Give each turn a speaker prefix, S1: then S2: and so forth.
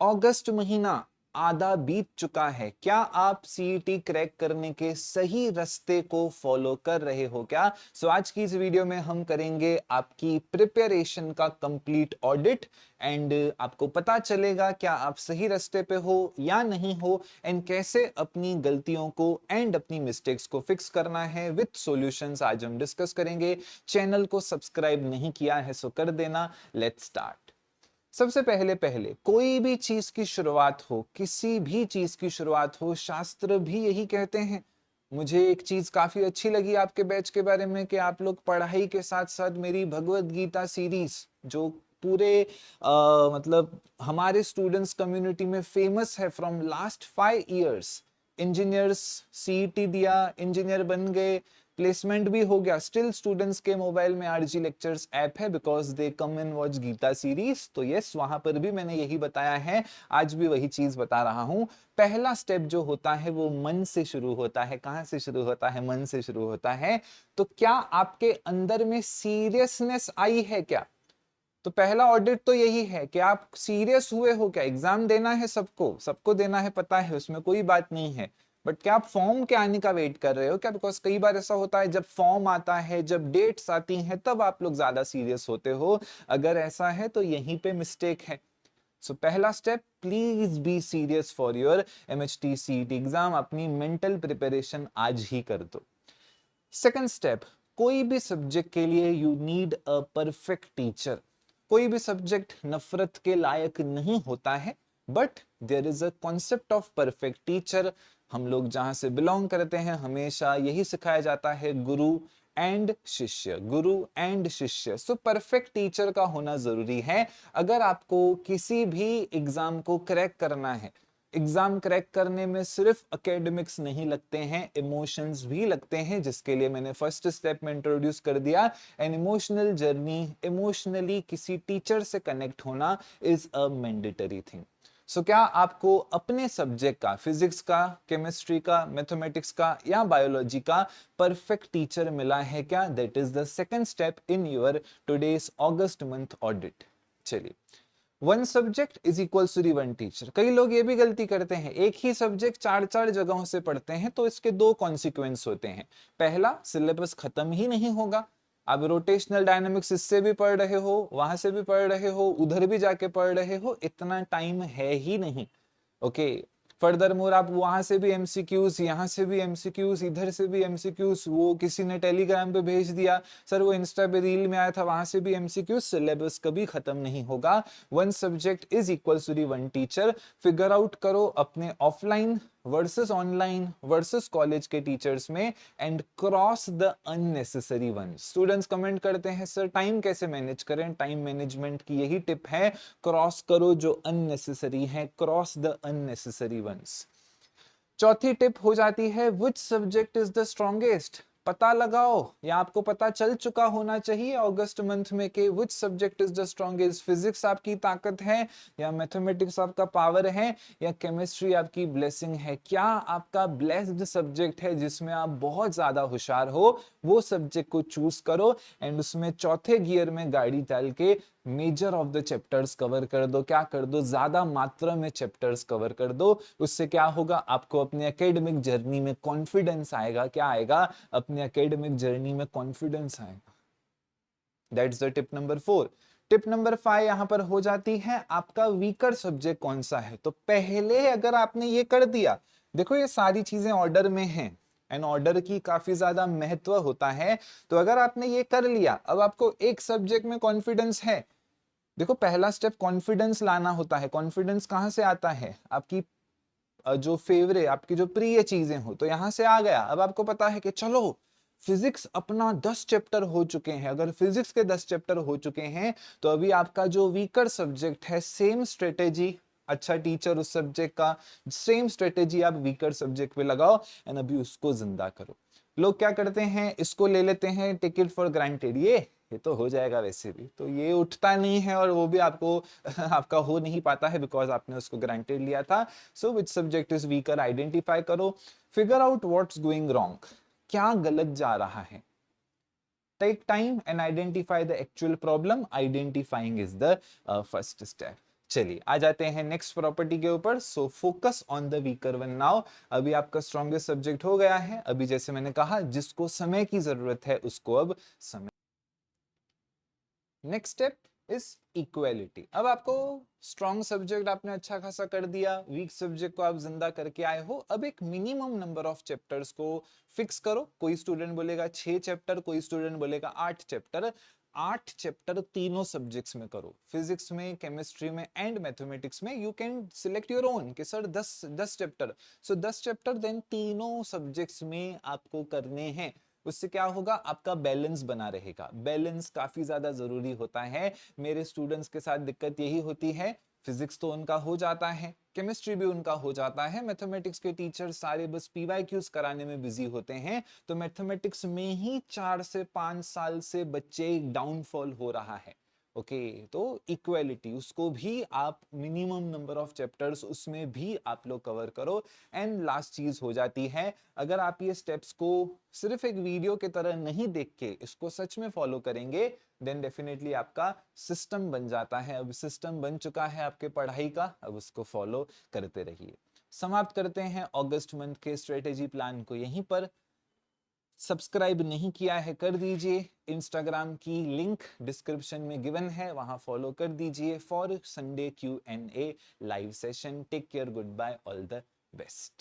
S1: अगस्त महीना आधा बीत चुका है। क्या आप सीईटी क्रैक करने के सही रास्ते को फॉलो कर रहे हो क्या? आज की इस वीडियो में हम करेंगे आपकी प्रिपरेशन का कंप्लीट ऑडिट एंड आपको पता चलेगा क्या आप सही रास्ते पे हो या नहीं हो एंड कैसे अपनी गलतियों को एंड अपनी मिस्टेक्स को फिक्स करना है विथ सॉल्यूशंस आज हम डिस्कस करेंगे। चैनल को सब्सक्राइब नहीं किया है सो कर देना। Let's start. सबसे पहले पहले कोई भी चीज की शुरुआत हो, किसी भी चीज की शुरुआत हो, शास्त्र भी यही कहते हैं। मुझे एक चीज काफी अच्छी लगी आपके बैच के बारे में कि आप लोग पढ़ाई के साथ साथ मेरी भगवत गीता सीरीज जो पूरे मतलब हमारे स्टूडेंट्स कम्युनिटी में फेमस है from last 5 years. Engineers CET दिया, इंजीनियर बन गए, प्लेसमेंट भी हो गया, स्टिल स्टूडेंट्स के मोबाइल में आरजी लेक्चर्स ऐप है because they come and watch Gita series. तो यस, वहां पर भी मैंने यही बताया है, आज भी वही चीज बता रहा हूं। पहला स्टेप जो होता है वो मन से शुरू होता है। कहां से शुरू होता है? मन से शुरू होता है। तो क्या आपके अंदर में सीरियसनेस आई है क्या? तो पहला ऑडिट तो यही है कि आप सीरियस हुए हो क्या? एग्जाम देना है, सबको सबको देना है, पता है, उसमें कोई बात नहीं है। बट क्या आप फॉर्म के आने का वेट कर रहे हो क्या? बिकॉज कई बार ऐसा होता है जब फॉर्म आता है, जब डेट्स आती हैं, तब आप लोग ज्यादा सीरियस होते हो। अगर ऐसा है तो यहीं पे मिस्टेक है। सो पहला step, please be serious for your MHT CET exam. अपनी मेंटल प्रिपरेशन आज ही कर दो। सेकंड स्टेप, कोई भी सब्जेक्ट के लिए you need a perfect teacher. कोई भी सब्जेक्ट नफरत के लायक नहीं होता है, but there is a concept of perfect teacher. हम लोग जहां से बिलोंग करते हैं हमेशा यही सिखाया जाता है, गुरु एंड शिष्य, गुरु एंड शिष्य। सो परफेक्ट टीचर का होना जरूरी है अगर आपको किसी भी एग्जाम को क्रैक करना है। एग्जाम क्रैक करने में सिर्फ एकेडमिक्स नहीं लगते हैं, इमोशंस भी लगते हैं, जिसके लिए मैंने फर्स्ट स्टेप में इंट्रोड्यूस कर दिया, एन इमोशनल जर्नी। इमोशनली किसी टीचर से कनेक्ट होना इज अ मैंडेटरी थिंग। सो क्या आपको अपने सब्जेक्ट का, फिजिक्स का, केमिस्ट्री का, मैथमेटिक्स का या बायोलॉजी का परफेक्ट टीचर मिला है क्या? That is the second step in your today's August month audit. चलिए, one subject is equal to the one teacher. कई लोग ये भी गलती करते हैं, एक ही सब्जेक्ट चार चार जगहों से पढ़ते हैं, तो इसके दो कॉन्सिक्वेंस होते हैं। पहला, सिलेबस खत्म ही नहीं होगा। आप रोटेशनल डायनामिक्स इससे भी पढ़ रहे हो, वहां से भी पढ़ रहे हो, उधर भी जाके पढ़ रहे हो, इतना टाइम है ही नहीं। ओके, फर्दर मोर आप वहां से भी एमसीक्यूज, यहाँ से भी एमसीक्यूज, इधर से भी एमसीक्यूज, वो किसी ने टेलीग्राम पे भेज दिया, सर वो इंस्टा पे रील में आया था, वहां से भी एमसीक्यूज। सिलेबस कभी खत्म नहीं होगा। One subject is equal to the one teacher. Figure out करो अपने offline versus online versus college के टीचर्स में and cross the unnecessary one. Students comment करते हैं सर टाइम कैसे मैनेज करें? टाइम मैनेजमेंट की यही टिप है, क्रॉस करो जो अननेसेसरी है, क्रॉस द अननेसेसरी वंस। चौथी टिप हो जाती है, which subject is the strongest. पता लगाओ, या आपको पता चल चुका होना चाहिए अगस्त मंथ में कि विच subject is the strongest. Physics आपकी ताकत है या मैथमेटिक्स आपका पावर है या केमिस्ट्री आपकी ब्लेसिंग है? क्या आपका ब्लेस्ड सब्जेक्ट है जिसमें आप बहुत ज्यादा होशियार हो? वो सब्जेक्ट को चूज करो एंड उसमें चौथे गियर में गाड़ी डाल के measure of the chapters cover कर दो। क्या कर दो? ज्यादा मात्रा में चैप्टर्स कवर कर दो। उससे क्या होगा? आपको अपने एकेडमिक जर्नी में कॉन्फिडेंस आएगा। क्या आएगा? अपने एकेडमिक जर्नी में कॉन्फिडेंस आएगा। That's the tip number 4। Tip number 5 यहां पर हो जाती है, आपका वीकर सब्जेक्ट कौन सा है। तो पहले अगर आपने ये कर दिया, देखो ये सारी चीजें ऑर्डर में हैं एंड ऑर्डर की काफी ज्यादा महत्व होता है। तो अगर आपने ये कर लिया, अब आपको एक सब्जेक्ट में कॉन्फिडेंस है। देखो पहला स्टेप कॉन्फिडेंस लाना होता है। कॉन्फिडेंस कहां से आता है? आपकी जो फेवरेट, आपकी जो प्रिय चीजें हो, तो यहां से आ गया। अब आपको पता है कि चलो फिजिक्स अपना 10 चैप्टर हो चुके हैं। अगर फिजिक्स के 10 चैप्टर हो चुके हैं तो अभी आपका जो वीकर सब्जेक्ट है, सेम स्ट्रेटेजी, अच्छा टीचर उस सब्जेक्ट का, सेम स्ट्रेटेजी आप वीकर सब्जेक्ट पे लगाओ एंड अभी उसको जिंदा करो। लोग क्या करते हैं, इसको ले लेते हैं टेक इट फॉर ग्रांटेड, ये तो हो जाएगा वैसे भी, तो ये उठता नहीं है और वो भी आपको आपका हो नहीं पाता है बिकॉज आपने उसको ग्रांटेड लिया था। So which subject is weaker, identify करो, figure out what's going wrong, क्या गलत जा रहा है। Take time and identify the actual problem. Identifying is the first step. चलिए आ जाते हैं नेक्स्ट प्रॉपर्टी के ऊपर। So focus on the weaker one now. अभी आपका स्ट्रॉन्गेस्ट सब्जेक्ट हो गया है। अभी जैसे मैंने कहा, जिसको समय की जरूरत है उसको अब समय। Next step is equality. अब आपको स्ट्रॉन्ग सब्जेक्ट आपने अच्छा खासा कर दिया, वीक सब्जेक्ट को आप जिंदा करके आए हो। अब एक मिनिमम नंबर ऑफ चैप्टर्स को फिक्स करो। कोई स्टूडेंट बोलेगा 6 चैप्टर, कोई स्टूडेंट बोलेगा 8 चैप्टर। 8 चैप्टर तीनों सब्जेक्ट्स में करो, फिजिक्स में, केमिस्ट्री में एंड मैथमेटिक्स में। You can select your own कि सर 10 चैप्टर। सो 10 चैप्टर देन तीनों सब्जेक्ट्स में आपको करने हैं। उससे क्या होगा, आपका बैलेंस बना रहेगा। बैलेंस काफी ज्यादा जरूरी होता है। मेरे स्टूडेंट्स के साथ दिक्कत यही होती है, फिजिक्स तो उनका हो जाता है, केमिस्ट्री भी उनका हो जाता है, मैथमेटिक्स के टीचर सारे बस पीवाईक्यूज कराने में बिजी होते हैं। तो मैथमेटिक्स में ही 4 से 5 साल से बच्चे डाउनफॉल हो रहा है। ओके तो इक्वेलिटी, उसको भी आप मिनिमम नंबर ऑफ चैप्टर्स उसमें भी आप लोग कवर करो। एंड लास्ट चीज हो जाती है, अगर आप ये स्टेप्स को सिर्फ एक वीडियो की तरह नहीं देख के इसको सच में फॉलो करेंगे, देन डेफिनेटली आपका सिस्टम बन जाता है। अब सिस्टम बन चुका है आपके पढ़ाई का, अब उसको फॉलो करते रहिए। समाप्त करते हैं अगस्त मंथ के स्ट्रेटेजी प्लान को यहीं पर। सब्सक्राइब नहीं किया है कर दीजिए। इंस्टाग्राम की लिंक डिस्क्रिप्शन में गिवन है, वहां फॉलो कर दीजिए for Sunday Q&A live session. Take care, goodbye, all the best.